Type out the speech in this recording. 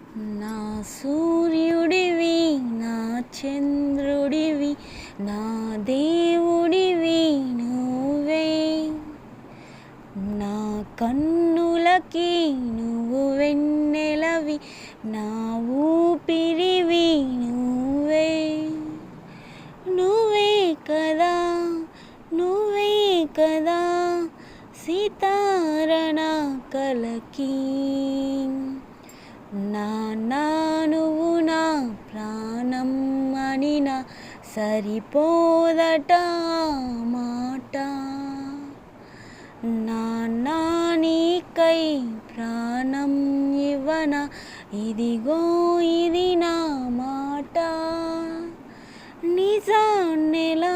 నా సూర్యుడివి నా చంద్రుడివి నా దేవుడివి నువ్వే నా కన్నులకి నువ్వు వెన్నెలవి నా ఊపిరివి నువ్వే నువ్వే కదా నువ్వే కదా సితారణ కలకి నా నువ్వు నా ప్రాణం అని నా సరిపోదట మాట నా నీకై ప్రాణం ఇవ్వన ఇదిగో ఇది నా మాట నిజాన్నెలా